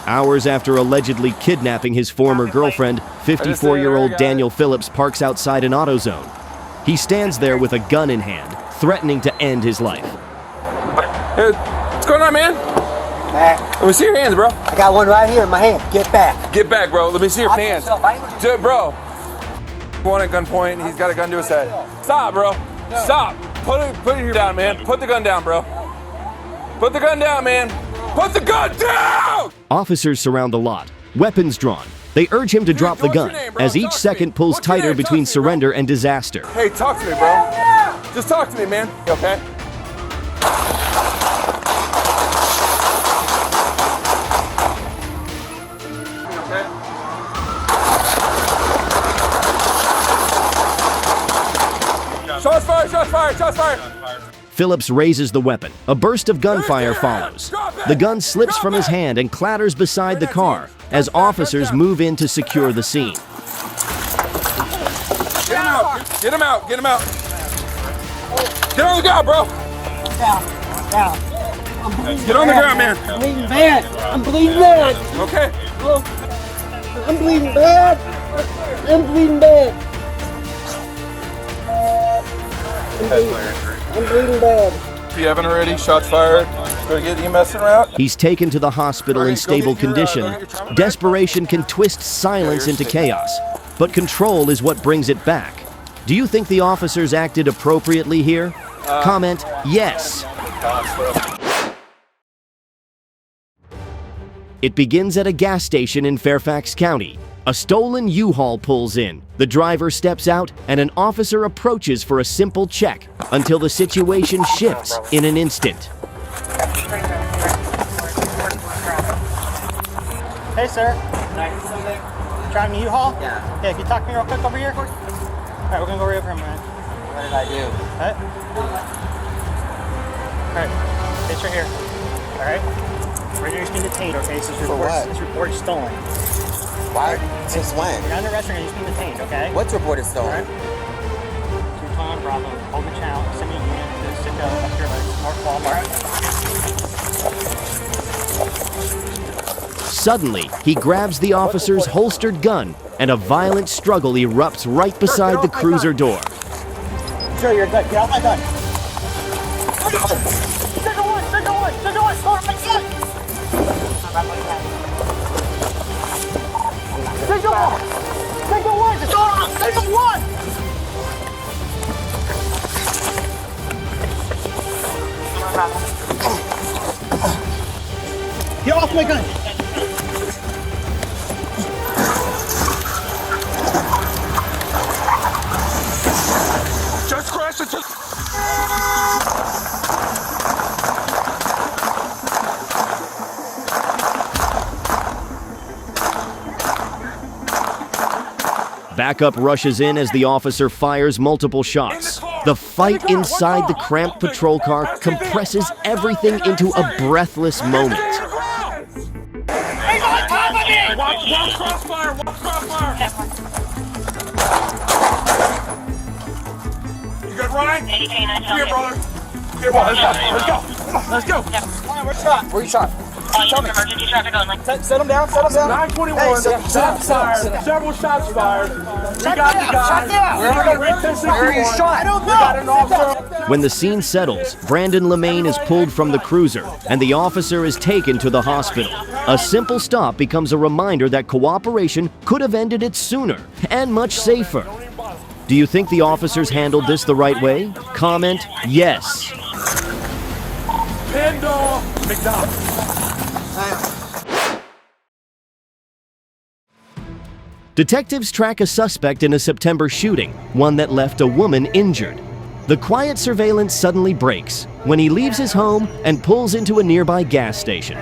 Hours after allegedly kidnapping his former girlfriend, 54-year-old Daniel Phillips parks outside an AutoZone. He stands there with a gun in hand, threatening to end his life. Hey, what's going on, man? Back. Let me see your hands, bro. I got one right here in my hand. Get back. Get back, bro. Let me see your hands. Dude, bro. One at gunpoint. He's got a gun to his head. Stop, bro. Stop. Put it here down, man. Put the gun down, bro. Put the gun down, man. Put the gun down! Officers surround the lot, weapons drawn. They urge him to drop the gun, as each second pulls tighter between surrender and disaster. Hey, talk to me, bro. Just talk to me, man. You okay? Shots fired! Shots fired! Shots fired! Phillips raises the weapon. A burst of gunfire follows. The gun slips from his hand and clatters beside the car as officers move in to secure the scene. Get him out! Get him out! Get him out! Get on the ground, bro! Down. Get on the ground, man! I'm bleeding bad. I'm bleeding bad. Okay? I'm bleeding bad. I'm bleeding bad. I'm bleeding bad. If you haven't already, shots fired. Gonna get EMS around. He's taken to the hospital in stable condition. Desperation can twist silence into chaos, but control is what brings it back. Do you think the officers acted appropriately here? Comment yes. It begins at a gas station in Fairfax County. A stolen U-Haul pulls in. The driver steps out and an officer approaches for a simple check until the situation shifts in an instant. Hey, sir. Driving a U-Haul? Yeah. Yeah, can you talk to me real quick over here? All right, we're gonna go right over here, man. What did I do? What? All right, it's right here. All right. Right here, you're being detained, okay? So For what? this report is stolen. Why? Since when? You're under arrest, you're being detained, okay? What's reported stolen? All right. 2 Bravo, hold the channel, send me a unit to Citgo up here by North Walmart. Suddenly, he grabs the officer's holstered gun and a violent struggle erupts right beside the cruiser door. Sure, you're good. Get off my gun. Citgo one, Citgo one, Citgo one, go off my gun! Citgo one! Citgo one, just go off! Citgo one! Get off my gun! Just crash it! Backup rushes in as the officer fires multiple shots. The fight inside the cramped patrol car compresses everything into a breathless moment. He's on top of me! Watch crossfire! Watch crossfire! You good, Ryan? Here, brother. Here, brother. Let's go. Let's go. Where you shot? Where you shot? Emergency traffic only. Set him down. Set him down. 921. Hey, Shots fired. Several shots fired. We got the guy. Where are you shot? I don't know. We got an officer. When the scene settles, Brandon LeMaine is pulled from the cruiser and the officer is taken to the hospital. A simple stop becomes a reminder that cooperation could have ended it sooner and much safer. Do you think the officers handled this the right way? Comment yes. Pendle. McDonald. Detectives track a suspect in a September shooting, one that left a woman injured. The quiet surveillance suddenly breaks when he leaves his home and pulls into a nearby gas station.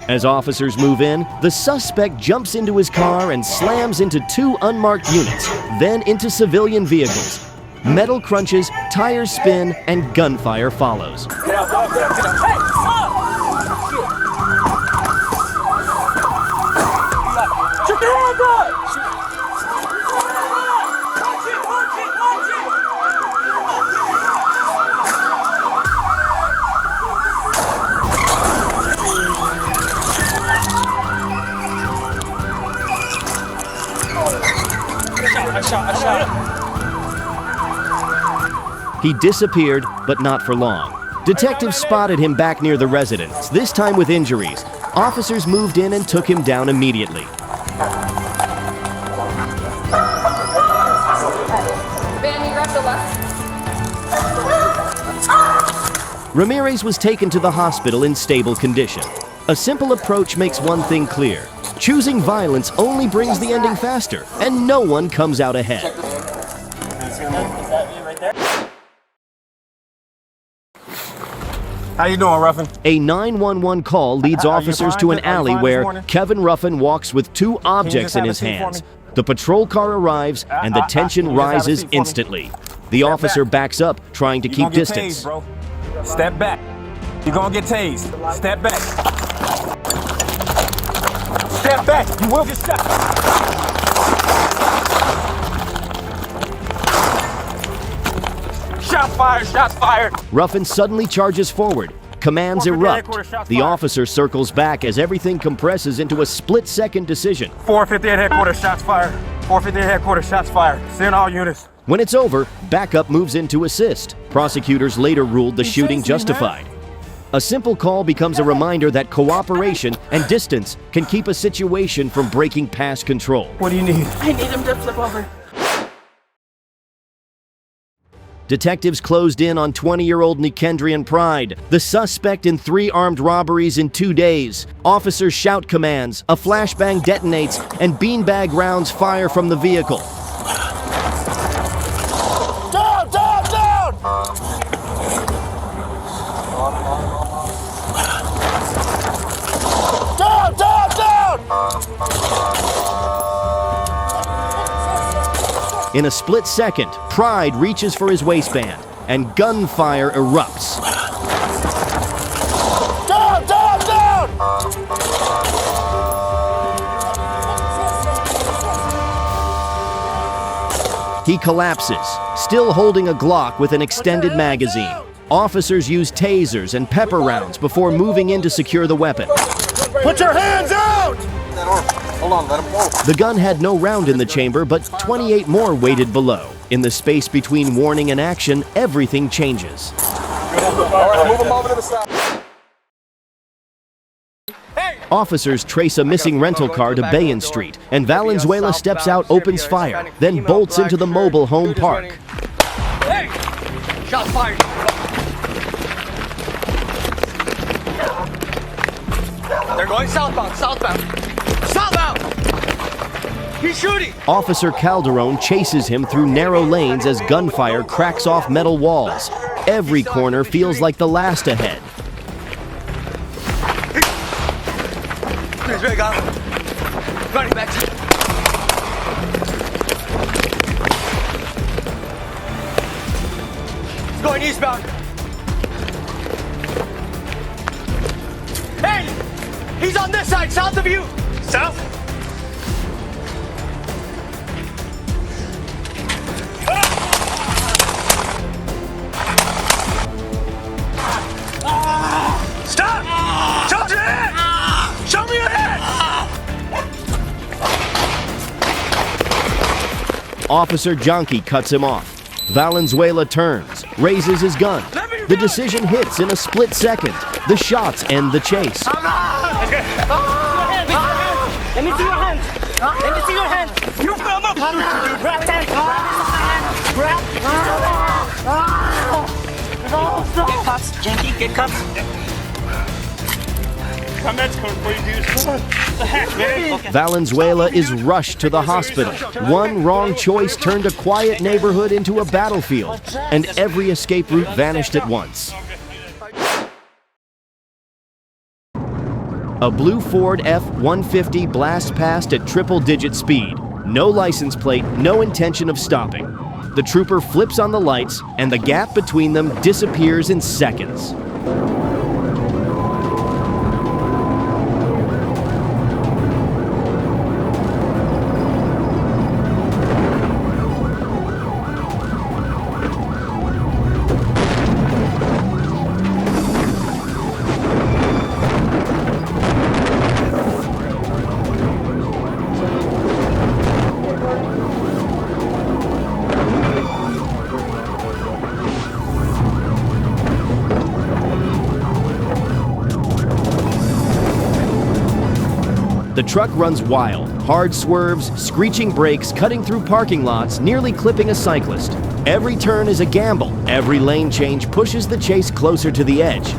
As officers move in, the suspect jumps into his car and slams into 2 unmarked units, then into civilian vehicles. Metal crunches, tires spin, and gunfire follows. He disappeared, but not for long. Detectives spotted him back near the residence, this time with injuries. Officers moved in and took him down immediately. Ramirez was taken to the hospital in stable condition. A simple approach makes one thing clear. Choosing violence only brings the ending faster, and no one comes out ahead. How you doing, Ruffin? A 911 call leads officers to an alley where Kevin Ruffin walks with two objects in his hands. The patrol car arrives, and the tension rises instantly. The officer backs up, trying to keep distance. Tased, bro. Step back. You're gonna get tased. Step back. Step back. You will get shot. Shots fired. Shots fired. Ruffin suddenly charges forward. Commands erupt. The officer circles back as everything compresses into a split-second decision. 458 headquarters. Shots fired. 458 headquarters. Shots fired. Send all units. When it's over, backup moves in to assist. Prosecutors later ruled the shooting justified. A simple call becomes a reminder that cooperation and distance can keep a situation from breaking past control. What do you need? I need him to flip over. Detectives closed in on 20-year-old Nikendrian Pride, the suspect in 3 armed robberies in 2 days. Officers shout commands, a flashbang detonates, and beanbag rounds fire from the vehicle. Down, down, down! Down, down, down! In a split second, Pride reaches for his waistband, and gunfire erupts. Down, down, down! He collapses, still holding a Glock with an extended magazine. Officers use tasers and pepper rounds before moving in to secure the weapon. Put your hands out! Hold on, let him go. The gun had no round in the chamber, but 28 more waited below. In the space between warning and action, everything changes. All right, move him over to the side. Officers trace a missing rental car to Bayon Street, and Valenzuela steps out, opens fire, then bolts into the mobile home park. Hey! Shot fired. They're going southbound, southbound. Southbound! He's shooting! Officer Calderon chases him through narrow lanes as gunfire cracks off metal walls. Every corner feels like the last ahead. Here's where I got him. Running back. He's going eastbound. Hey! He's on this side, south of you! South? Stop! Show your head! Show me your head! Officer Jonky cuts him off. Valenzuela turns, raises his gun. The decision hits in a split second. The shots end the chase. Let me see your hands. Let me see your hands. You film up. Grab that. Grab. Get cuffs, Janky. Get cuffs. The heck, man? Valenzuela is rushed to the hospital. One wrong choice turned a quiet neighborhood into a battlefield, and every escape route vanished at once. A blue Ford F-150 blasts past at triple-digit speed. No license plate, no intention of stopping. The trooper flips on the lights, and the gap between them disappears in seconds. The truck runs wild, hard swerves, screeching brakes, cutting through parking lots, nearly clipping a cyclist. Every turn is a gamble. Every lane change pushes the chase closer to the edge.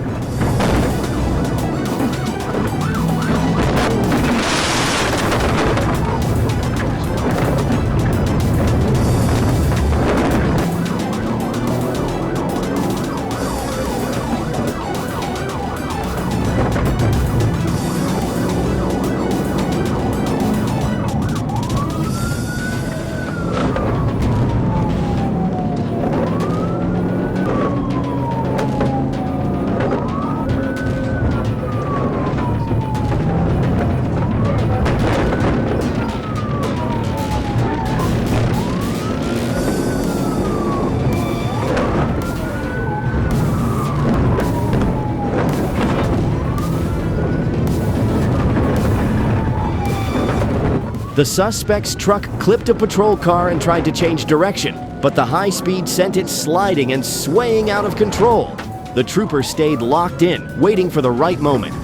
The suspect's truck clipped a patrol car and tried to change direction, but the high speed sent it sliding and swaying out of control. The trooper stayed locked in, waiting for the right moment.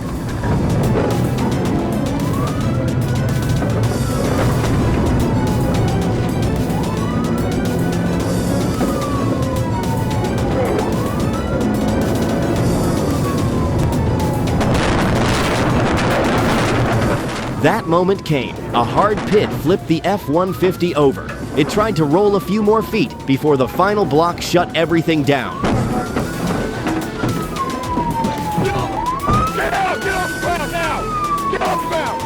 That moment came. A hard pit flipped the F-150 over. It tried to roll a few more feet before the final block shut everything down. Get out! Get off the ground now! Get off the ground!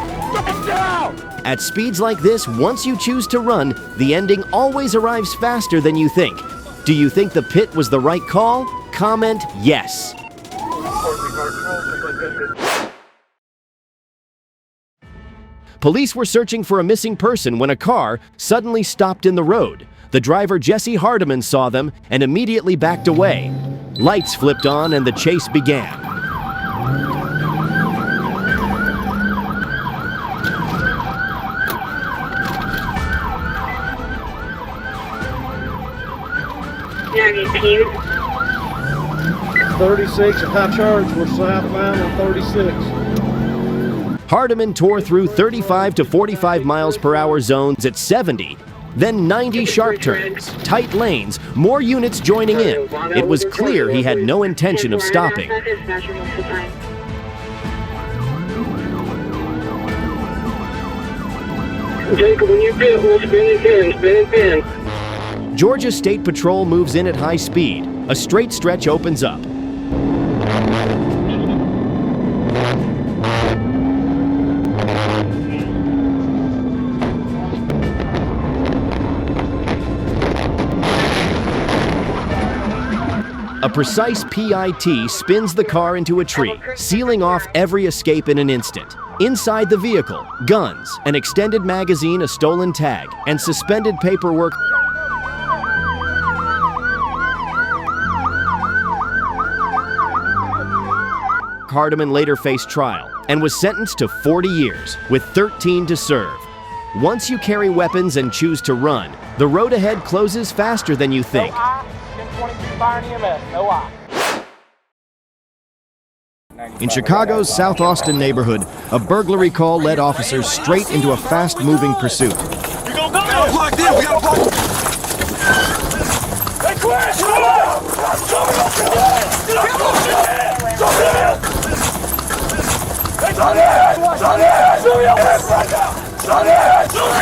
Get down! At speeds like this, once you choose to run, the ending always arrives faster than you think. Do you think the pit was the right call? Comment yes. Police were searching for a missing person when a car suddenly stopped in the road. The driver, Jesse Hardiman, saw them and immediately backed away. Lights flipped on and the chase began. Repeat. 36 at high charge. We're southbound on 36. Hardiman tore through 35 to 45 miles per hour zones at 70, then 90 sharp turns, tight lanes, more units joining in. It was clear he had no intention of stopping. Jacob, when you pit, we'll spin and pin. Georgia State Patrol moves in at high speed. A straight stretch opens up. A precise PIT spins the car into a tree, sealing off every escape in an instant. Inside the vehicle, guns, an extended magazine, a stolen tag, and suspended paperwork. Hardiman later faced trial and was sentenced to 40 years, with 13 to serve. Once you carry weapons and choose to run, the road ahead closes faster than you think. In Chicago's South Austin neighborhood, a burglary call led officers straight into a fast-moving pursuit. We gotta block this. We gotta block. Hey, Chris! Show me off your head! Get off your head! Hey, Johnny! Johnny! Show me your head right now! Johnny! Show me!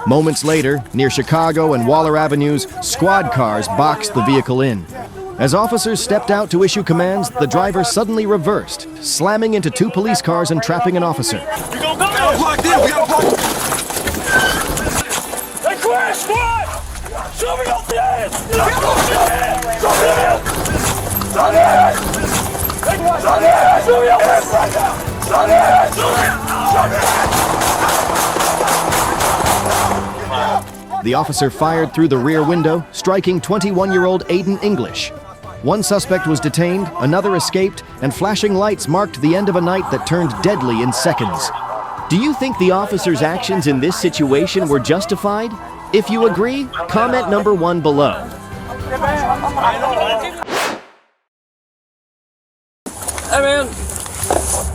Moments later, near Chicago and Waller Avenues, squad cars boxed the vehicle in. As officers stepped out to issue commands, the driver suddenly reversed, slamming into 2 police cars and trapping an officer. We gonna go! Blocked in, we got blocked! Hey, crash, squad! Show me off the hands! Show me your hands! Show me your hands! Show me your hands! Show me your hands! Show me your hands right now! Show me your hands! Show me your hands! The officer fired through the rear window, striking 21-year-old Aiden English. One suspect was detained, another escaped, and flashing lights marked the end of a night that turned deadly in seconds. Do you think the officer's actions in this situation were justified? If you agree, comment number 1 below. Hey, man.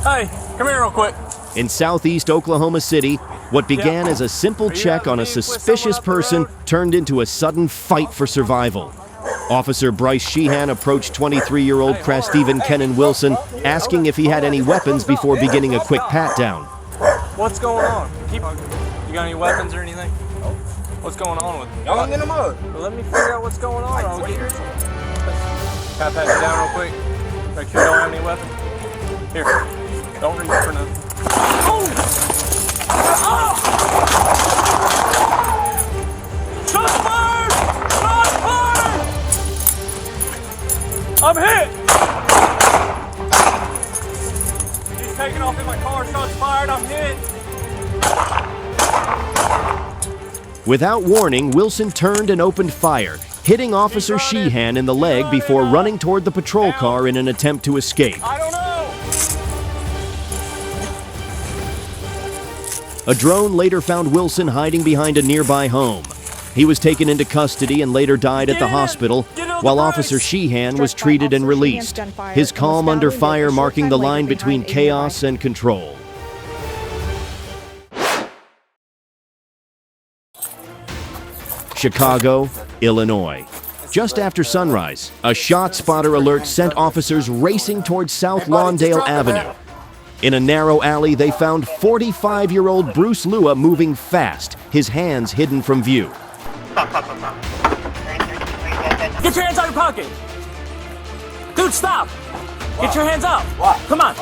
Hey, come here real quick. In southeast Oklahoma City, what began as a simple check on a suspicious person turned into a sudden fight for survival. Officer Bryce Sheehan approached 23-year-old Stephen Kennan Wilson, asking if he had any weapons before beginning a quick pat-down. What's going on? You got any weapons or anything? What's going on with you? Y'all in the mud. Well, let me figure out what's going on. I'll get you. Can I pat you down real quick? Make sure you don't have any weapons. Here. Don't reach for nothing. Shots fired! Shots fired! I'm hit! He's taking off in my car. Shots fired. I'm hit. Without warning, Wilson turned and opened fire, hitting Officer Sheehan in the leg before running toward the patrol car in an attempt to escape. I don't know. A drone later found Wilson hiding behind a nearby home. He was taken into custody and later died at the hospital, while Officer Sheehan was treated and released, his calm under fire marking the line between chaos and control. Chicago, Illinois. Just after sunrise, a shot spotter alert sent officers racing towards South Lawndale Avenue. In a narrow alley, they found 45-year-old Bruce Lua moving fast, his hands hidden from view. Get your hands out of your pocket. Dude, stop. Get your hands out. Come on.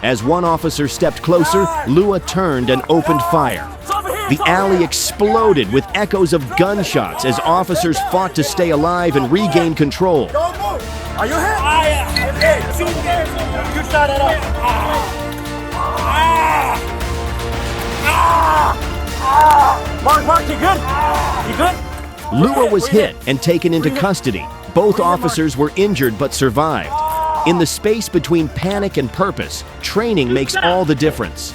As one officer stepped closer, Lua turned and opened fire. The alley exploded with echoes of gunshots as officers fought to stay alive and regain control. Are you hit? You shot it up. Mark, you good? You good? Lua was hit and taken into custody. Both officers were injured but survived. In the space between panic and purpose, training makes all the difference.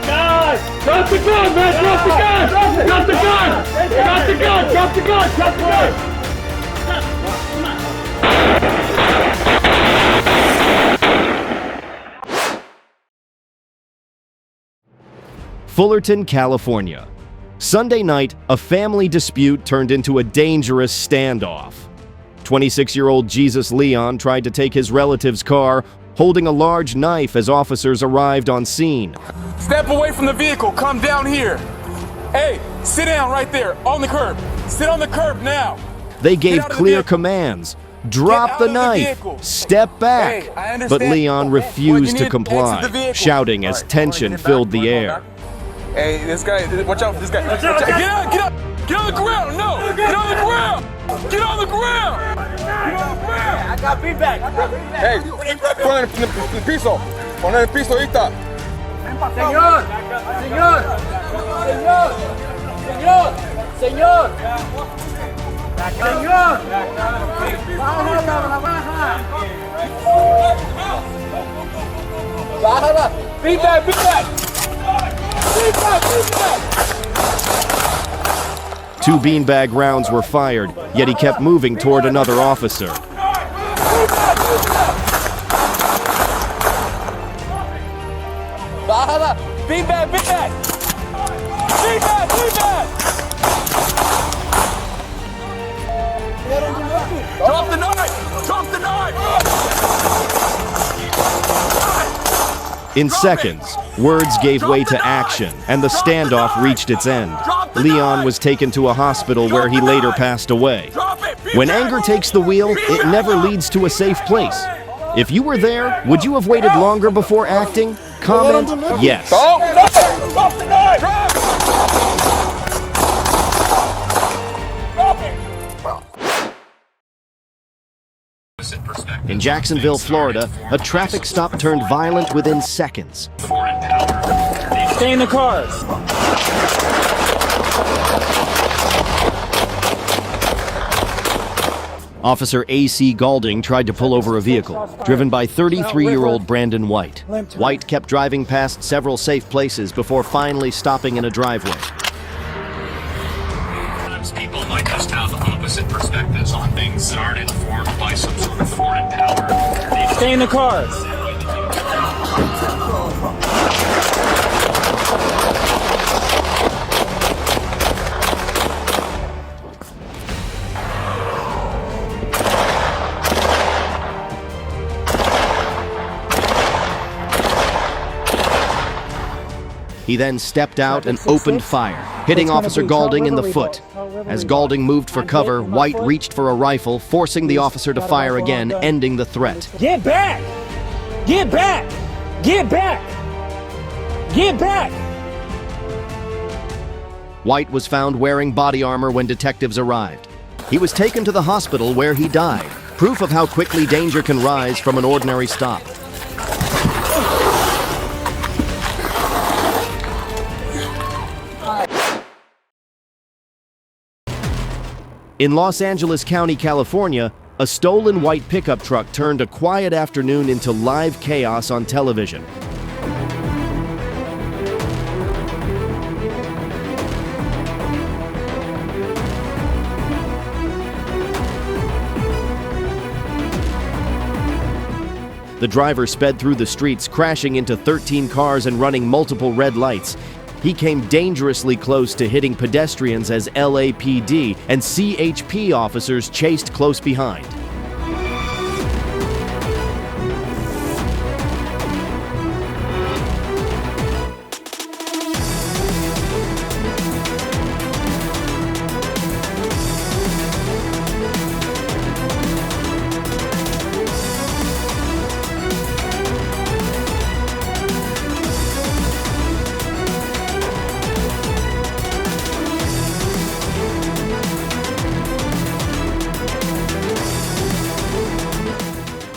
Guys, drop the gun, man! Drop the gun! Drop the gun! Drop the gun! Drop the gun! Drop the gun! Fullerton, California. Sunday night, a family dispute turned into a dangerous standoff. 26-year-old Jesus Leon tried to take his relative's car, holding a large knife as officers arrived on scene. Step away from the vehicle. Come down here. Hey, sit down right there on the curb. Sit on the curb now. They gave Get out of the clear vehicle. commands. Drop Get out the of the knife. vehicle. Step back. Hey, I understand. But Leon Well, you refused need to to comply, exit the vehicle. shouting as All right, tension filled the air. Hey, this guy, watch out for this guy. Watch out. Get out, get up. Get on the ground. No, get on the ground. Get on the ground. Get on the ground. I got feedback. Hey, pon el piso. Pon el piso, ahí está. Señor, señor, señor, señor, señor, señor. Bájala. Feedback, feedback. Feedback, feedback. 2 beanbag rounds were fired, yet he kept moving toward another officer. Beanbag, beanbag! Beanbag, beanbag! Drop the knife! Drop the knife! In seconds, words gave way to action, and the standoff reached its end. Leon was taken to a hospital where he later passed away. When anger takes the wheel, it never leads to a safe place. If you were there, would you have waited longer before acting? Comment yes. Drop the knife! In Jacksonville, Florida, a traffic stop turned violent within seconds. Stay in the cars. Officer A.C. Galding tried to pull over a vehicle, driven by 33-year-old Brandon White. White kept driving past several safe places before finally stopping in a driveway. Sometimes people might just have opposite perspectives on things that aren't informed by some sort of foreign power. Stay in the cars. He then stepped out and opened fire, hitting Officer Galding in the foot. As Galding moved for cover, White reached for a rifle, forcing the officer to fire again, ending the threat. Get back! Get back! Get back! Get back! White was found wearing body armor when detectives arrived. He was taken to the hospital where he died, proof of how quickly danger can rise from an ordinary stop. In Los Angeles County, California, a stolen white pickup truck turned a quiet afternoon into live chaos on television. The driver sped through the streets, crashing into 13 cars and running multiple red lights. He came dangerously close to hitting pedestrians as LAPD and CHP officers chased close behind.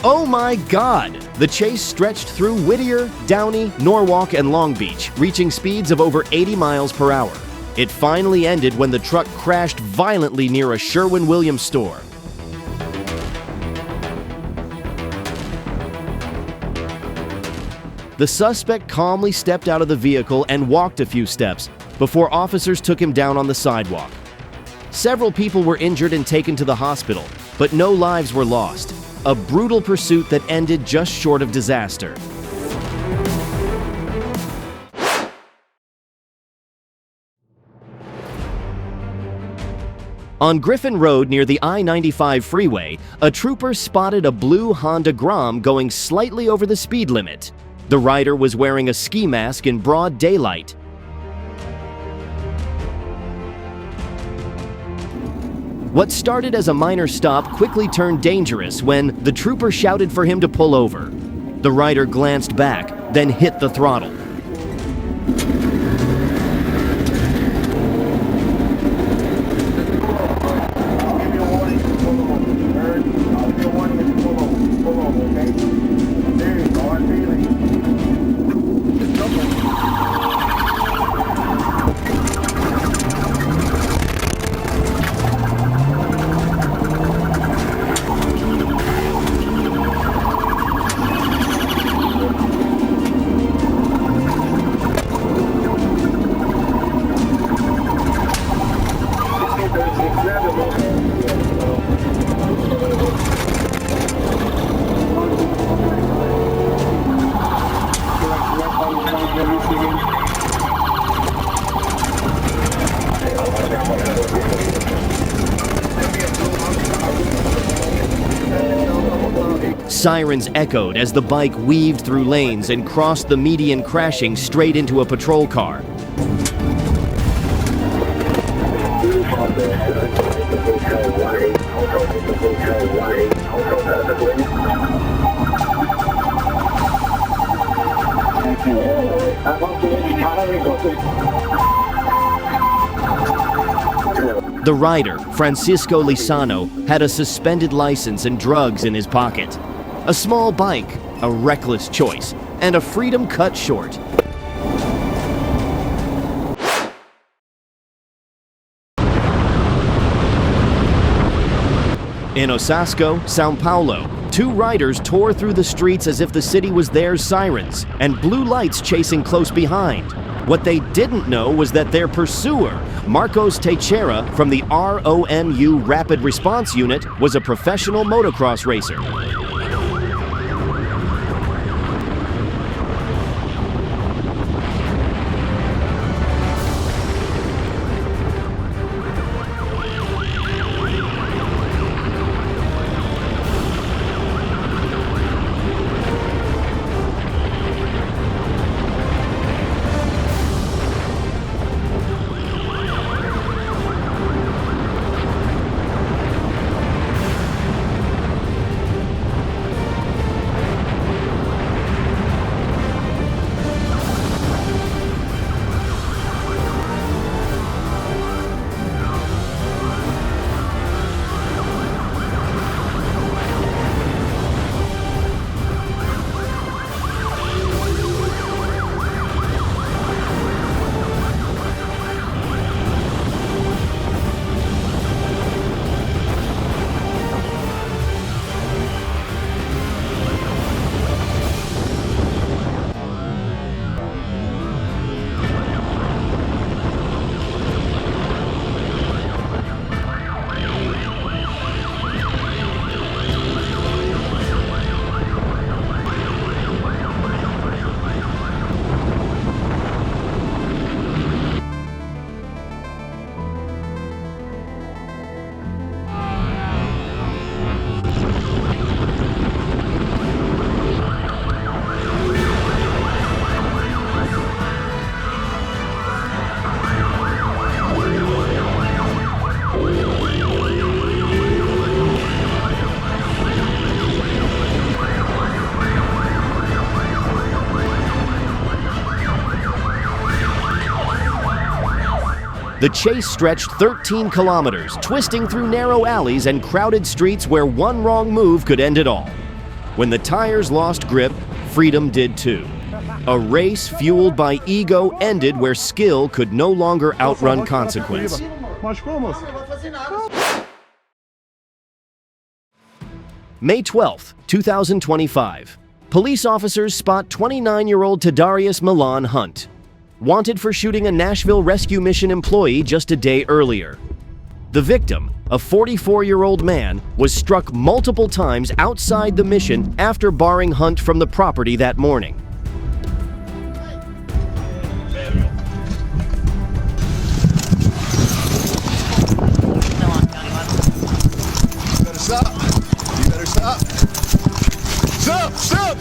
Oh my God! The chase stretched through Whittier, Downey, Norwalk, and Long Beach, reaching speeds of over 80 miles per hour. It finally ended when the truck crashed violently near a Sherwin-Williams store. The suspect calmly stepped out of the vehicle and walked a few steps before officers took him down on the sidewalk. Several people were injured and taken to the hospital, but no lives were lost. A brutal pursuit that ended just short of disaster. On Griffin Road near the I-95 freeway, a trooper spotted a blue Honda Grom going slightly over the speed limit. The rider was wearing a ski mask in broad daylight. What started as a minor stop quickly turned dangerous when the trooper shouted for him to pull over. The rider glanced back, then hit the throttle. Sirens echoed as the bike weaved through lanes and crossed the median, crashing straight into a patrol car. The rider, Francisco Lizano, had a suspended license and drugs in his pocket. A small bike, a reckless choice, and a freedom cut short. In Osasco, São Paulo, two riders tore through the streets as if the city was their sirens, and blue lights chasing close behind. What they didn't know was that their pursuer, Marcos Teixeira from the ROMU Rapid Response Unit, was a professional motocross racer. The chase stretched 13 kilometers, twisting through narrow alleys and crowded streets where one wrong move could end it all. When the tires lost grip, freedom did too. A race fueled by ego ended where skill could no longer outrun consequence. May 12th, 2025. Police officers spot 29-year-old Tadarius Milan Hunt, wanted for shooting a Nashville Rescue Mission employee just a day earlier. The victim, a 44-year-old man, was struck multiple times outside the mission after barring Hunt from the property that morning. You better stop. You better stop. Stop! Stop!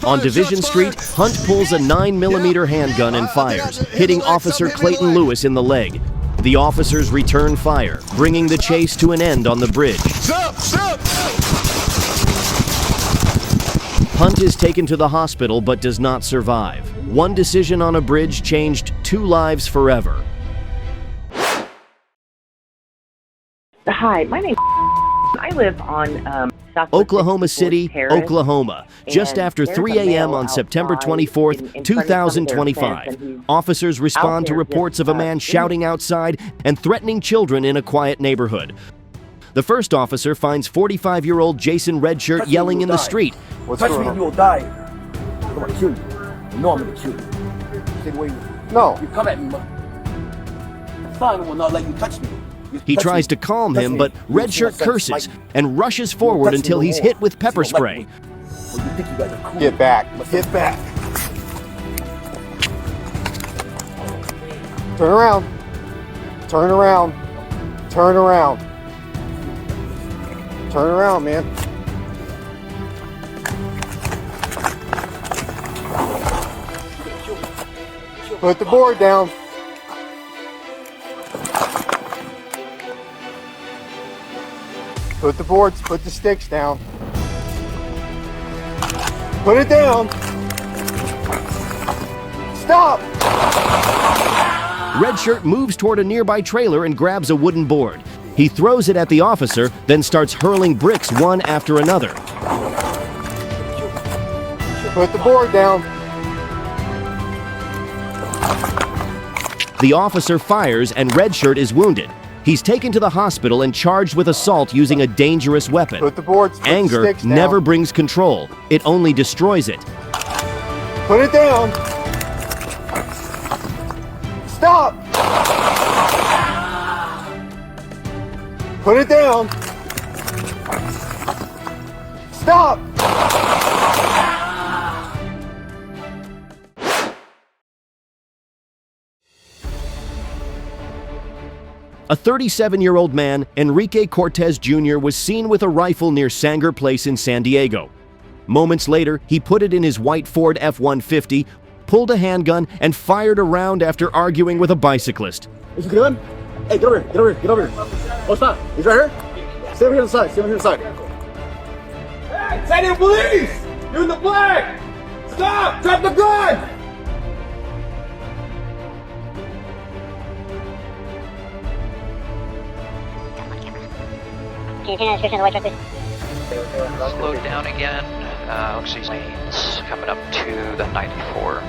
On Division Street, Hunt pulls a 9mm handgun and fires, hitting Officer Clayton Lewis in the leg. The officers return fire, bringing the chase to an end on the bridge. Stop! Stop! Hunt is taken to the hospital but does not survive. One decision on a bridge changed 2 lives forever. Hi, my name. I live on Oklahoma City, Oklahoma, just after 3 a.m. on September 24th, 2025. Officers respond to reports of a man shouting outside and threatening children in a quiet neighborhood. The first officer finds 45-year-old Jason Redshirt yelling in the street. Touch me, you will die. I'm gonna kill you. You know I'm gonna kill you. Stay away with me. No. You come at me, Son will not let you touch me. He tries to calm him, but Redshirt curses and rushes forward until he's hit with pepper spray. Get back. Get back. Turn around. Turn around. Turn around. Turn around, man. Put the board down. Put the sticks down. Put it down. Stop! Red Shirt moves toward a nearby trailer and grabs a wooden board. He throws it at the officer, then starts hurling bricks one after another. Put the board down. The officer fires and Red Shirt is wounded. He's taken to the hospital and charged with assault using a dangerous weapon. Put the boards, put Anger the sticks down. never brings control. It only destroys it. Put it down. Stop! Put it down. Stop! A 37-year-old man, Enrique Cortez Jr., was seen with a rifle near Sanger Place in San Diego. Moments later, he put it in his white Ford F-150, pulled a handgun, and fired a round after arguing with a bicyclist. Is it good? Hey, get over here, get over here, get over here. Oh, stop. He's right here. Stay over here on the side, stay over here on the side. Hey, say to the police! You're in the black! Stop! Drop the gun! Can you turn the description of the white truck, please? Slowed down again. Looks like lanes coming up to the 94.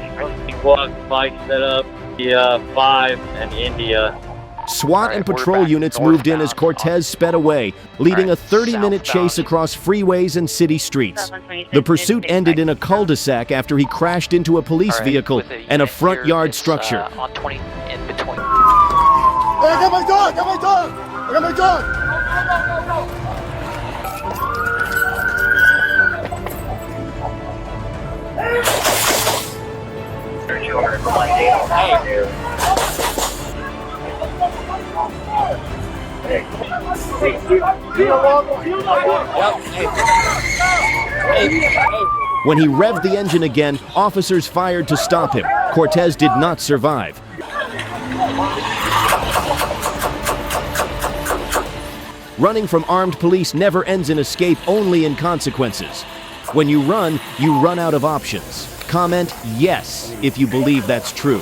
Bike set up, India 5 and India. SWAT and patrol units moved in as Cortez sped away, leading a 30-minute chase across freeways and city streets. The pursuit ended in a cul-de-sac after he crashed into a police vehicle and a front yard structure. On 20 in between. Hey, I got my dog! I got my dog! I got my dog! When he revved the engine again, officers fired to stop him. Cortez did not survive. Running from armed police never ends in escape, only in consequences. When you run out of options. Comment yes if you believe that's true.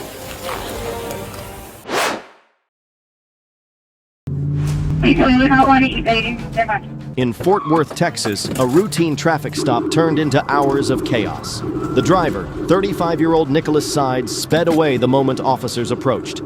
In Fort Worth, Texas, a routine traffic stop turned into hours of chaos. The driver, 35-year-old Nicholas Sides, sped away the moment officers approached.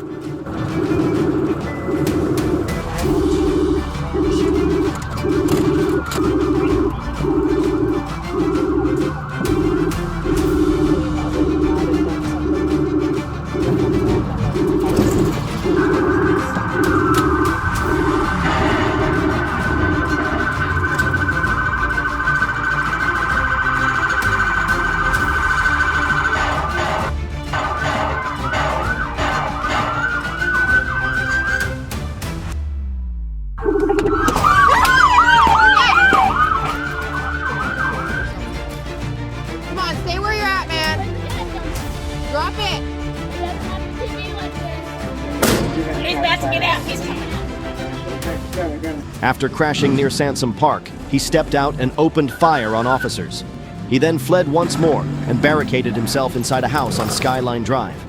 After crashing near Sansom Park, he stepped out and opened fire on officers. He then fled once more and barricaded himself inside a house on Skyline Drive.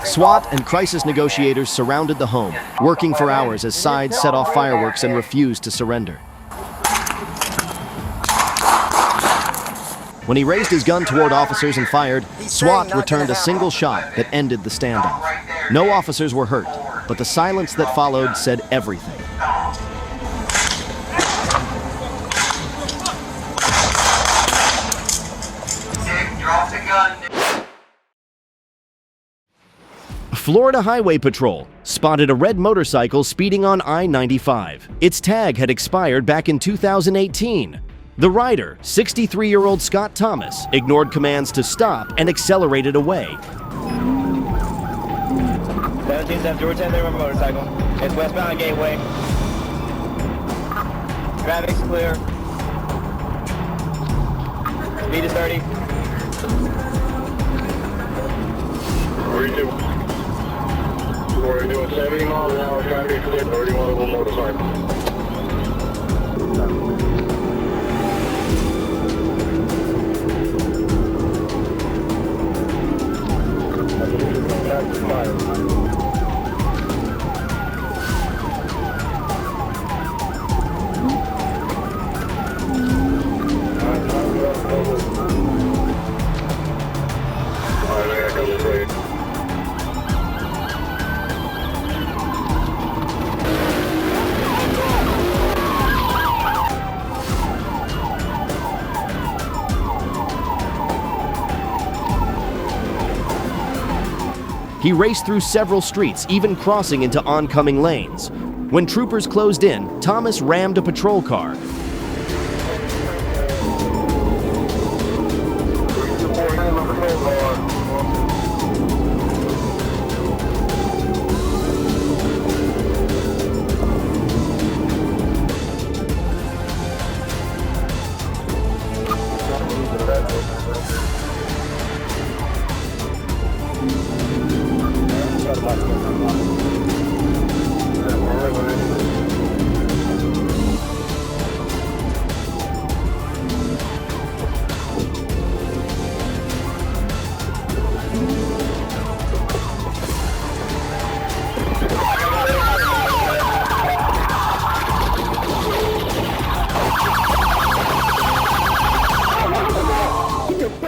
SWAT and crisis negotiators surrounded the home, working for hours as Sides set off fireworks and refused to surrender. When he raised his gun toward officers and fired, SWAT returned a single shot that ended the standoff. No officers were hurt, but the silence that followed said everything. Florida Highway Patrol spotted a red motorcycle speeding on I-95. Its tag had expired back in 2018. The rider, 63-year-old Scott Thomas, ignored commands to stop and accelerated away. 17-7, George 10 there on a motorcycle. It's westbound Gateway. Traffic's clear. Speed is 30. 32. We're doing 70 miles an hour, traffic clear, 31 of them motorcycle. He raced through several streets, even crossing into oncoming lanes. When troopers closed in, Thomas rammed a patrol car.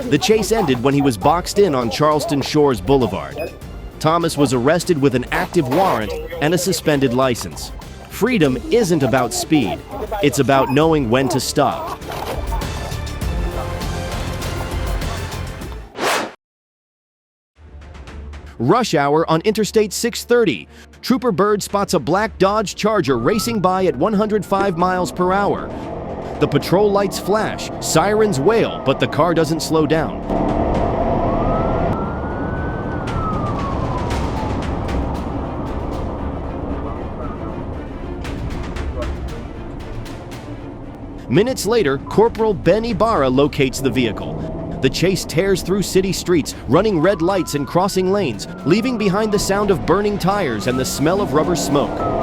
The chase ended when he was boxed in on Charleston Shores Boulevard. Thomas was arrested with an active warrant and a suspended license. Freedom isn't about speed. It's about knowing when to stop. Rush hour on Interstate 630. Trooper Bird spots a black Dodge Charger racing by at 105 miles per hour. The patrol lights flash, sirens wail, but the car doesn't slow down. Minutes later, Corporal Ben Ibarra locates the vehicle. The chase tears through city streets, running red lights and crossing lanes, leaving behind the sound of burning tires and the smell of rubber smoke.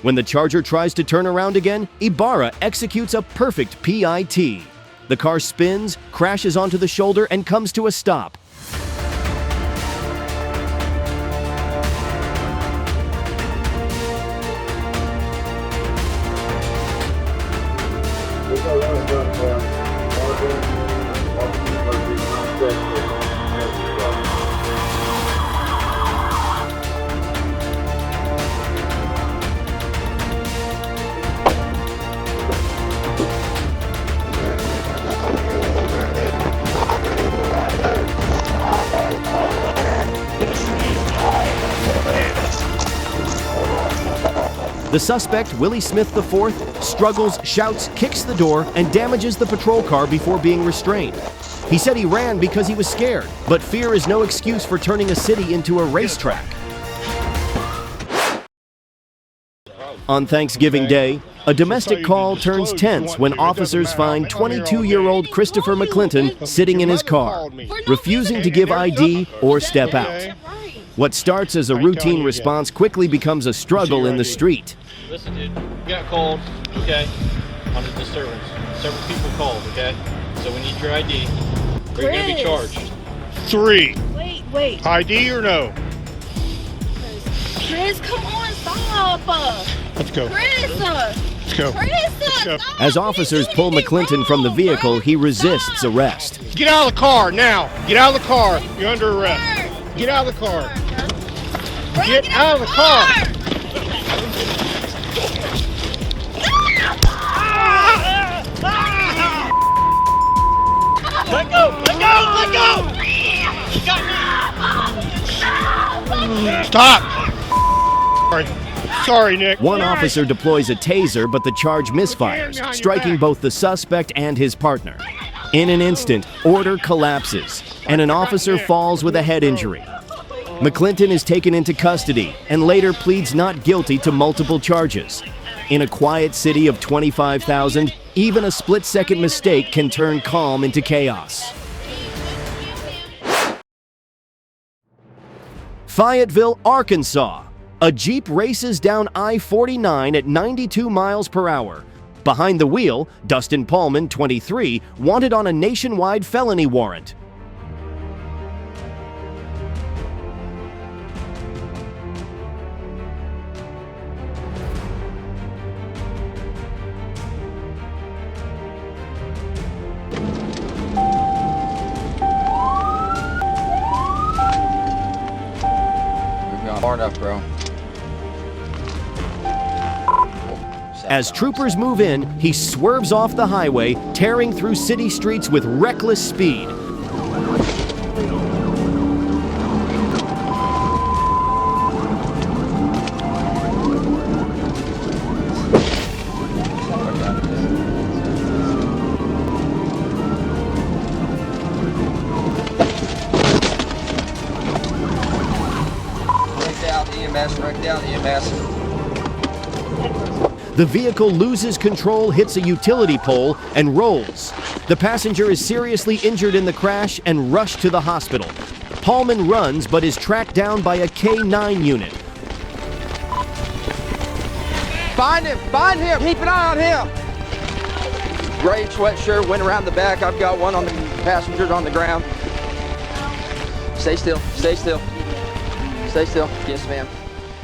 When the Charger tries to turn around again, Ibarra executes a perfect PIT. The car spins, crashes onto the shoulder, and comes to a stop. The suspect, Willie Smith IV, struggles, shouts, kicks the door, and damages the patrol car before being restrained. He said he ran because he was scared, but fear is no excuse for turning a city into a racetrack. On Thanksgiving Day, a domestic call turns tense when officers find 22-year-old Christopher McClinton sitting in his car, refusing to give ID or step out. What starts as a routine response quickly becomes a struggle in the street. Listen, dude, you got called, okay, on a disturbance. Several people called, okay? So we need your ID. Or you're going to be charged. 3. Wait. ID or no? Chris, come on, stop. Let's go. Chris. Let's go. Let's go. As officers pull McClinton from the vehicle, he resists arrest. Get out of the car now. Get out of the car. You're under arrest. Get out of the car. Get out of the car. Stop! Sorry, Nick. One officer deploys a taser, but the charge misfires, striking both the suspect and his partner. In an instant, order collapses, and an officer falls with a head injury. McClinton is taken into custody and later pleads not guilty to multiple charges. In a quiet city of 25,000, even a split-second mistake can turn calm into chaos. Fayetteville, Arkansas. A Jeep races down I-49 at 92 miles per hour. Behind the wheel, Dustin Paulman, 23, wanted on a nationwide felony warrant. We've gone far enough, bro. As troopers move in, he swerves off the highway, tearing through city streets with reckless speed. Wrecked out EMS. The vehicle loses control, hits a utility pole, and rolls. The passenger is seriously injured in the crash and rushed to the hospital. Paulman runs but is tracked down by a K-9 unit. Find him! Find him! Keep an eye on him! Gray sweatshirt went around the back. I've got one on the passengers on the ground. Stay still. Stay still. Stay still. Yes, ma'am.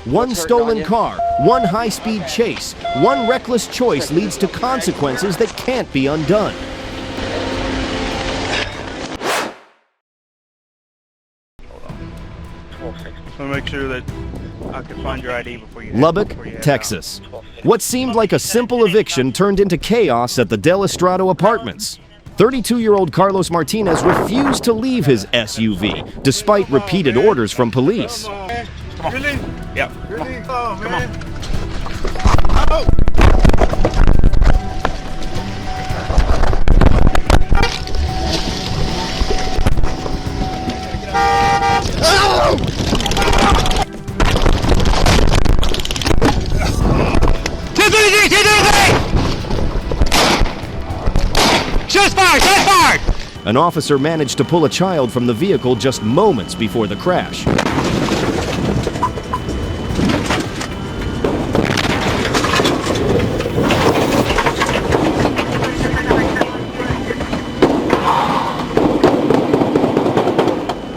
One stolen car, one high-speed chase, one reckless choice leads to consequences that can't be undone. So make sure that I can find your ID before you Lubbock, Texas. What seemed like a simple eviction turned into chaos at the Del Estrado Apartments. 32-year-old Carlos Martinez refused to leave his SUV, despite repeated orders from police. Really? Yep. Really? Oh, Come man. on. Shots fired! Shots fired! An officer managed to pull a child from the vehicle just moments before the crash.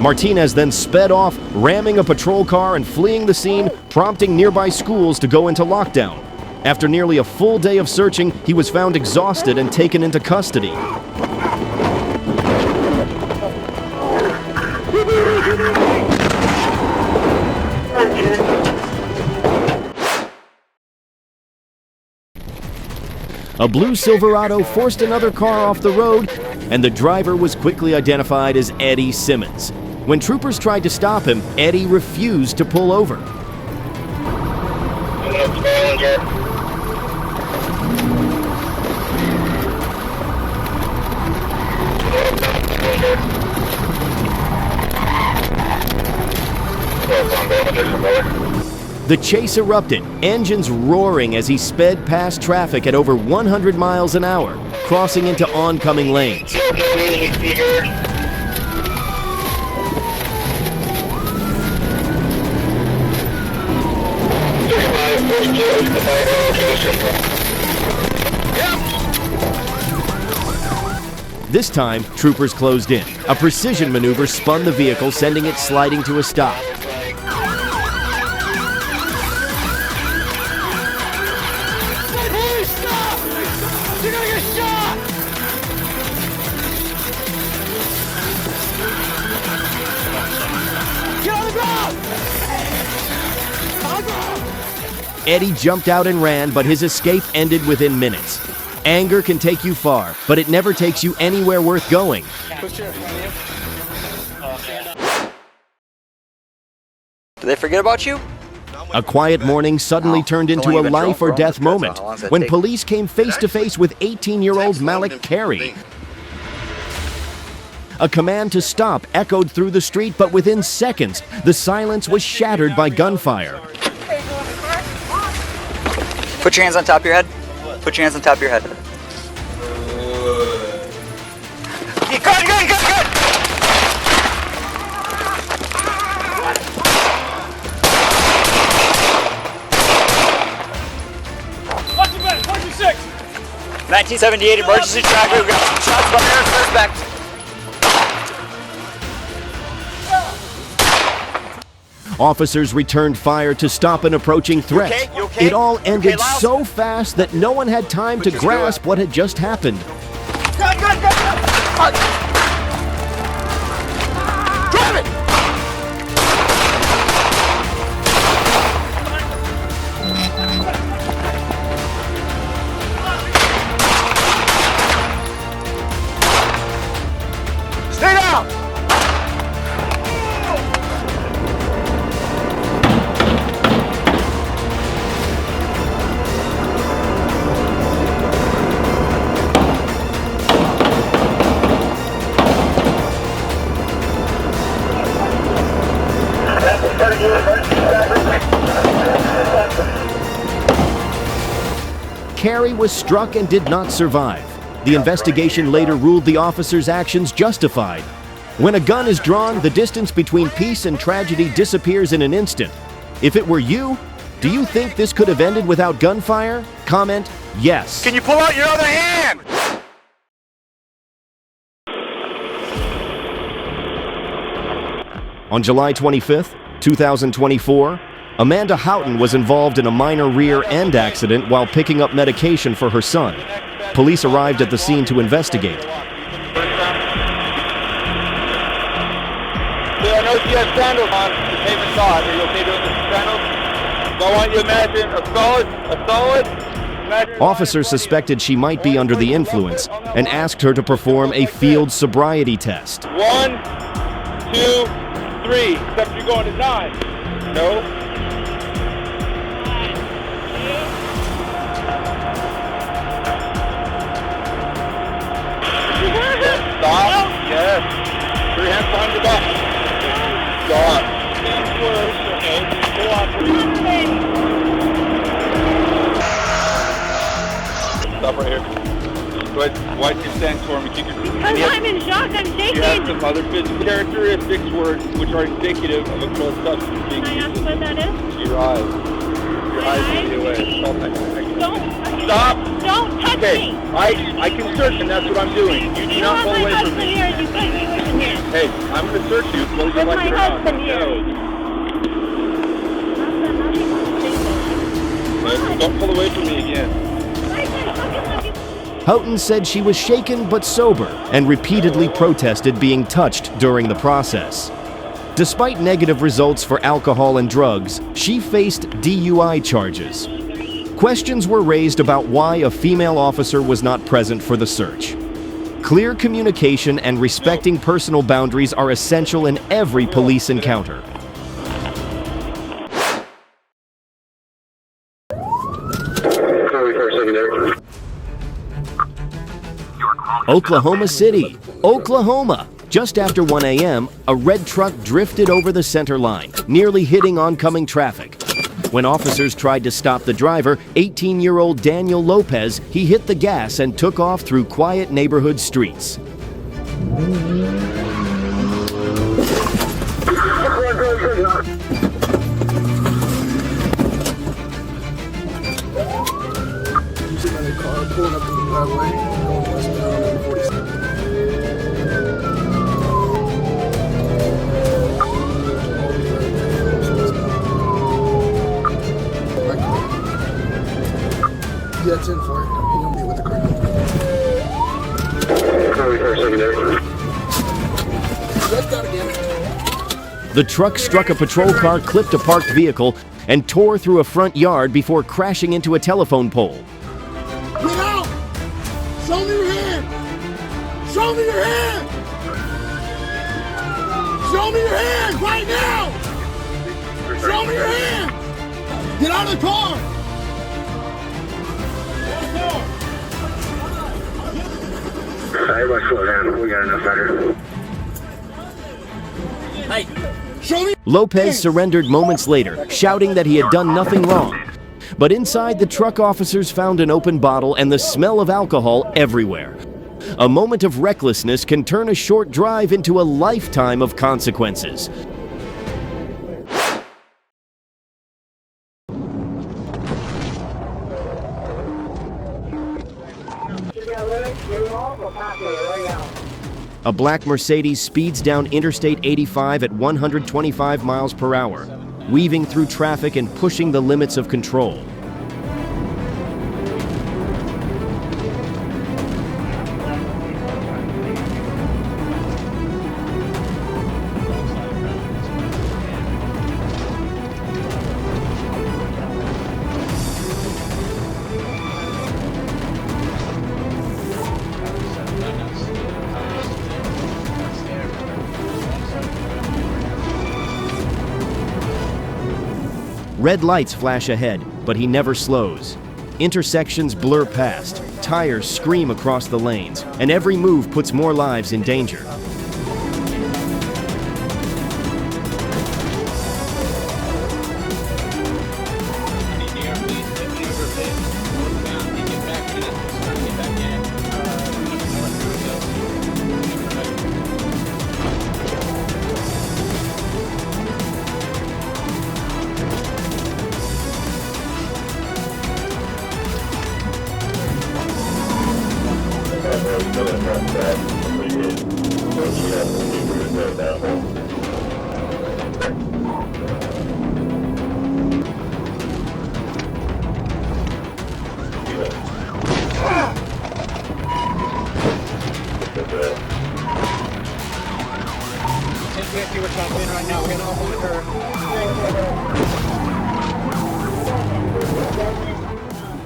Martinez then sped off, ramming a patrol car and fleeing the scene, prompting nearby schools to go into lockdown. After nearly a full day of searching, he was found exhausted and taken into custody. A blue Silverado forced another car off the road, and the driver was quickly identified as Eddie Simmons. When troopers tried to stop him, Eddie refused to pull over. The chase erupted, engines roaring as he sped past traffic at over 100 miles an hour, crossing into oncoming lanes. This time, troopers closed in. A precision maneuver spun the vehicle, sending it sliding to a stop. Hey, stop! You're gonna get shot! Get on the ground! On the ground! Eddie jumped out and ran, but his escape ended within minutes. Anger can take you far, but it never takes you anywhere worth going. Did they forget about you? A quiet morning suddenly turned into a life or death moment when police came face to face with 18-year-old Malik Carey. A command to stop echoed through the street, but within seconds, the silence was shattered by gunfire. Put your hands on top of your head. Put your hands on top of your head. Good. What's your best? 46. 1978 emergency tracker. We've got some shots by Aaron Fairfax. Officers returned fire to stop an approaching threat. You okay? It all ended so fast that no one had time to grasp what had just happened. Good. Drive it. Stay down. Carey was struck and did not survive. The investigation later ruled the officer's actions justified. When a gun is drawn, the distance between peace and tragedy disappears in an instant. If it were you, do you think this could have ended without gunfire? Comment yes. Can you pull out your other hand? On July 25th, 2024, Amanda Houghton was involved in a minor rear end accident while picking up medication for her son. Police arrived at the scene to investigate. I know you have standoffs on the pavement side. Are you okay doing the standoffs? So I want you to imagine a solid. Officers suspected she might be under the influence and asked her to perform a field sobriety test. 1, 2, 3. Except you're going to 9. No. Stop. Yes. 3 hands behind your back. Stop. Stop right here. Go ahead. Wipe your stance for me. Keep your feet. Because I'm in shock. I'm shaking. You have some other physical characteristics which are indicative of a controlled substance being Can I ask what that is? Your eyes. Your eyes will be away. Don't. Stop. Don't touch Okay, me. I can search and that's what I'm doing. You do not pull away from me. Here, you put me with here. Hey, I'm going to search you whether you With like my it or not. husband here. No. Don't pull away from me again. Houghton said she was shaken but sober and repeatedly protested being touched during the process. Despite negative results for alcohol and drugs, she faced DUI charges. Questions were raised about why a female officer was not present for the search. Clear communication and respecting personal boundaries are essential in every police encounter. Oklahoma City, Oklahoma. Just after 1 a.m., a red truck drifted over the center line, nearly hitting oncoming traffic. When officers tried to stop the driver, 18-year-old Daniel Lopez, he hit the gas and took off through quiet neighborhood streets. Pulling up to the driveway, going westbound on 47. Yeah, 10 for it. He gonna be with the crowd. Let's go again. The truck struck a patrol car, clipped a parked vehicle, and tore through a front yard before crashing into a telephone pole. Get out! Show me your hand! Show me your hand! Show me your hand right now! Show me your hands! Get out of the car! Everybody slow down. We got enough fire. Hey, show me. Lopez surrendered moments later, shouting that he had done nothing wrong. But inside, the truck officers found an open bottle and the smell of alcohol everywhere. A moment of recklessness can turn a short drive into a lifetime of consequences. A black Mercedes speeds down Interstate 85 at 125 miles per hour, weaving through traffic and pushing the limits of control. Red lights flash ahead, but he never slows. Intersections blur past, tires scream across the lanes, and every move puts more lives in danger.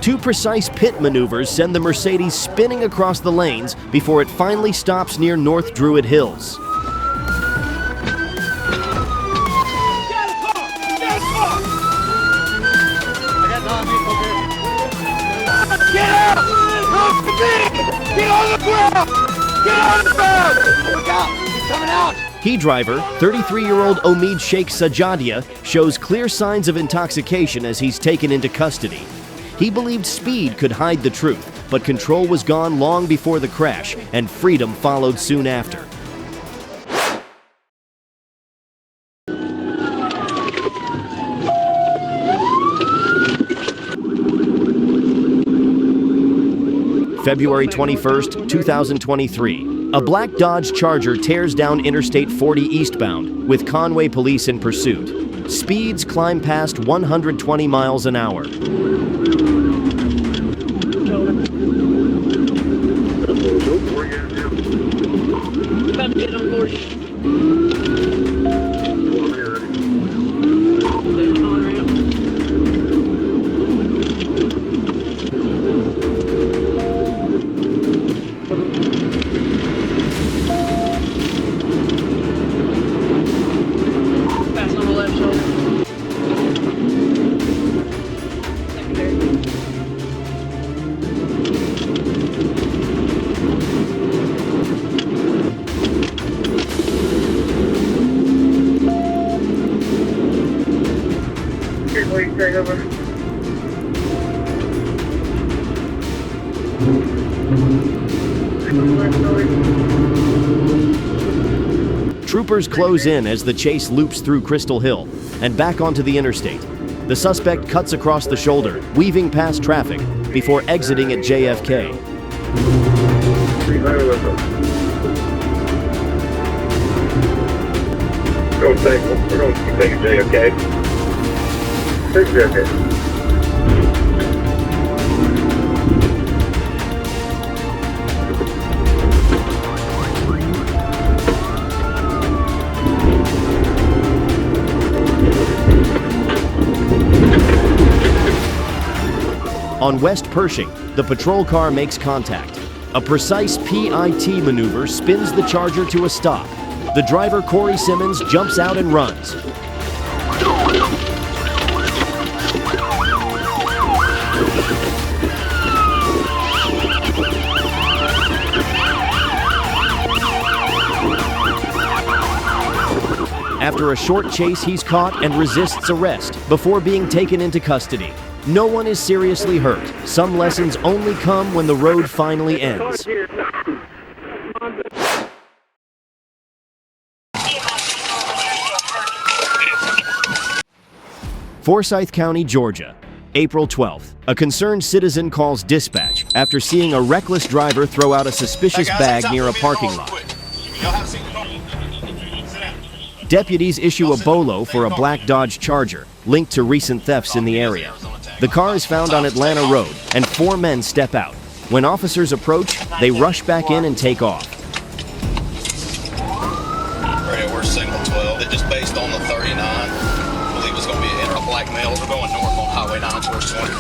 Two precise pit maneuvers send the Mercedes spinning across the lanes before it finally stops near North Druid Hills. Get out! Off the beat! Get on the ground! Get on the ground! Look out! He's coming out! Key driver, 33-year-old Omid Sheikh Sajadia, shows clear signs of intoxication as he's taken into custody. He believed speed could hide the truth, but control was gone long before the crash, and freedom followed soon after. February 21st, 2023. A black Dodge Charger tears down Interstate 40 eastbound, with Conway police in pursuit. Speeds climb past 120 miles an hour. Troopers close in as the chase loops through Crystal Hill and back onto the interstate. The suspect cuts across the shoulder, weaving past traffic before exiting at JFK. We're going to take JFK. Take JFK. On West Pershing, the patrol car makes contact. A precise PIT maneuver spins the Charger to a stop. The driver, Corey Simmons, jumps out and runs. After a short chase, he's caught and resists arrest before being taken into custody. No one is seriously hurt. Some lessons only come when the road finally ends. Forsyth County, Georgia. April 12th. A concerned citizen calls dispatch after seeing a reckless driver throw out a suspicious bag near a parking lot. Deputies issue a bolo for a black Dodge Charger, linked to recent thefts in the area. The car is found on Atlanta Road, and 4 men step out. When officers approach, they rush back in and take off. Right, we're signal 12. It just based on the 39. I believe it's going to be a black male. We're going north on Highway 9 towards 20.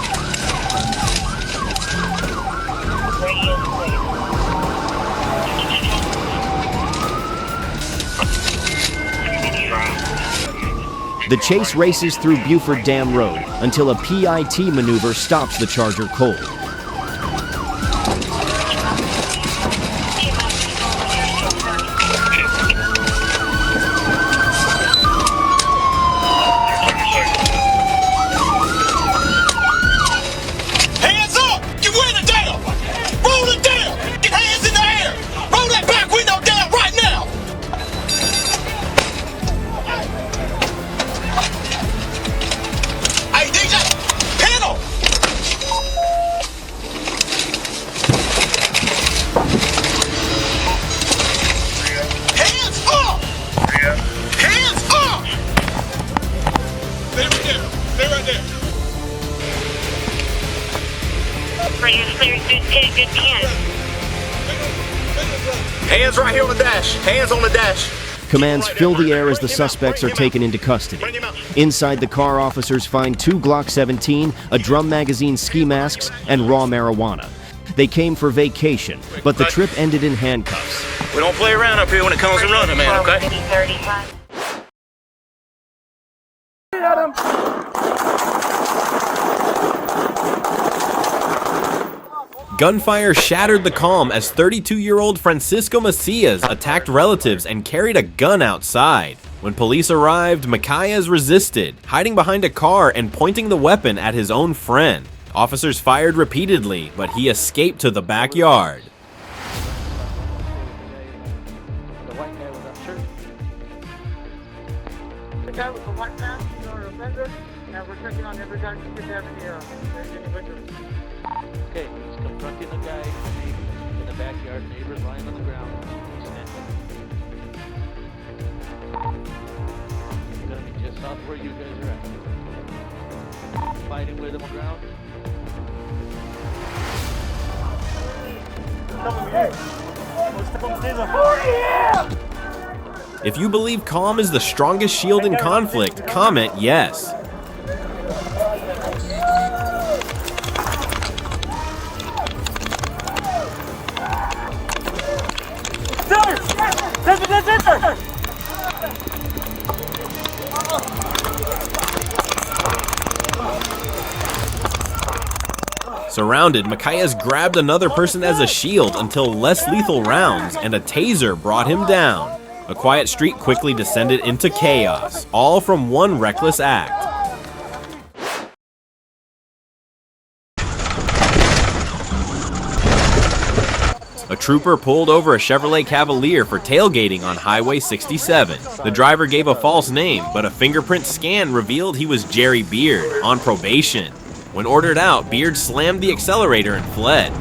The chase races through Buford Dam Road until a PIT maneuver stops the Charger cold. Hands up! Get window down! Roll it down! Get hands in the air! Roll that back window down right now! Hey, DJ! Panel! Hands up! Hands up! Stay right there. Stay right there. Good can. Hands right here on the dash. Hands on the dash. Commands fill the air as the suspects are taken into custody. Inside the car, officers find 2 Glock 17, a drum magazine, ski masks, and raw marijuana. They came for vacation, but the trip ended in handcuffs. We don't play around up here when it comes to running, man, okay? Gunfire shattered the calm as 32-year-old Francisco Macias attacked relatives and carried a gun outside. When police arrived, Macias resisted, hiding behind a car and pointing the weapon at his own friend. Officers fired repeatedly, but he escaped to the backyard. The white guy with that shirt. The guy with the white mask, or offender, and we're checking on every guy who have any victims. Okay, he's confronting a guy in the backyard, neighbors lying on the ground. He's gonna be just south where you guys are at. Fighting with him on the ground. If you believe calm is the strongest shield in conflict, comment yes. Surrounded, Macias grabbed another person as a shield until less lethal rounds and a taser brought him down. A quiet street quickly descended into chaos, all from one reckless act. A trooper pulled over a Chevrolet Cavalier for tailgating on Highway 67. The driver gave a false name, but a fingerprint scan revealed he was Jerry Beard, on probation. When ordered out, Beard slammed the accelerator and fled.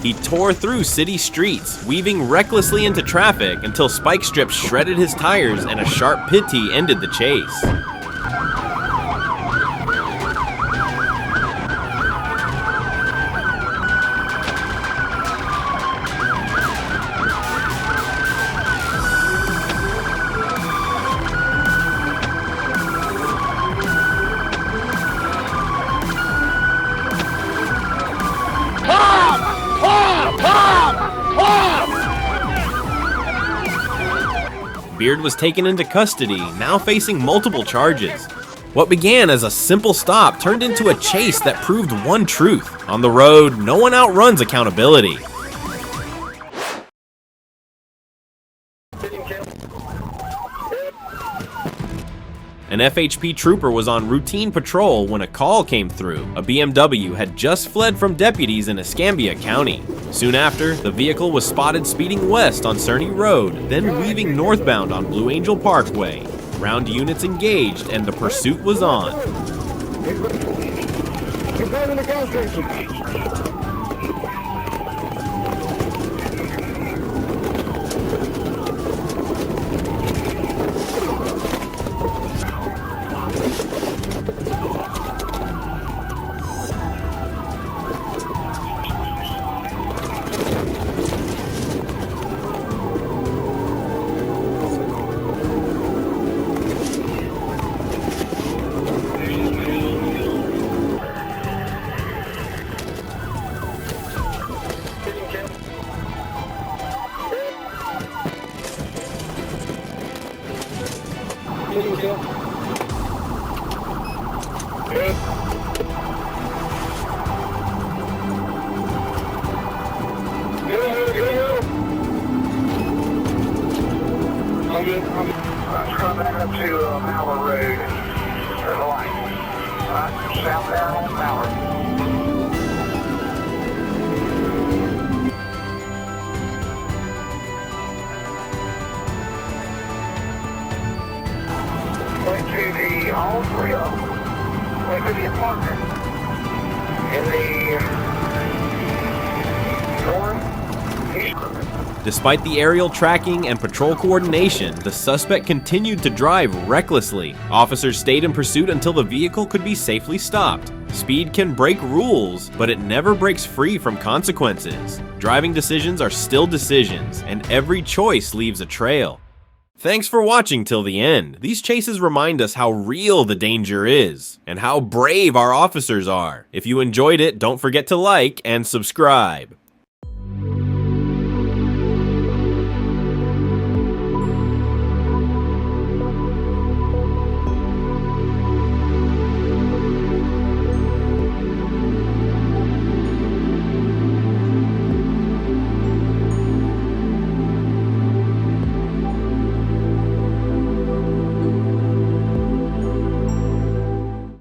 He tore through city streets, weaving recklessly into traffic until spike strips shredded his tires and a sharp pity ended the chase. Beard was taken into custody, now facing multiple charges. What began as a simple stop turned into a chase that proved one truth. On the road, no one outruns accountability. An FHP trooper was on routine patrol when a call came through. A BMW had just fled from deputies in Escambia County. Soon after, the vehicle was spotted speeding west on Cerny Road, then weaving northbound on Blue Angel Parkway. Ground units engaged and the pursuit was on. Let's come back up to Mallard Road. There's a light. Southbound on Mallard. Went to the Hallsville. Went to the apartment. In the north. Despite the aerial tracking and patrol coordination, the suspect continued to drive recklessly. Officers stayed in pursuit until the vehicle could be safely stopped. Speed can break rules, but it never breaks free from consequences. Driving decisions are still decisions, and every choice leaves a trail. Thanks for watching till the end. These chases remind us how real the danger is, and how brave our officers are. If you enjoyed it, don't forget to like and subscribe.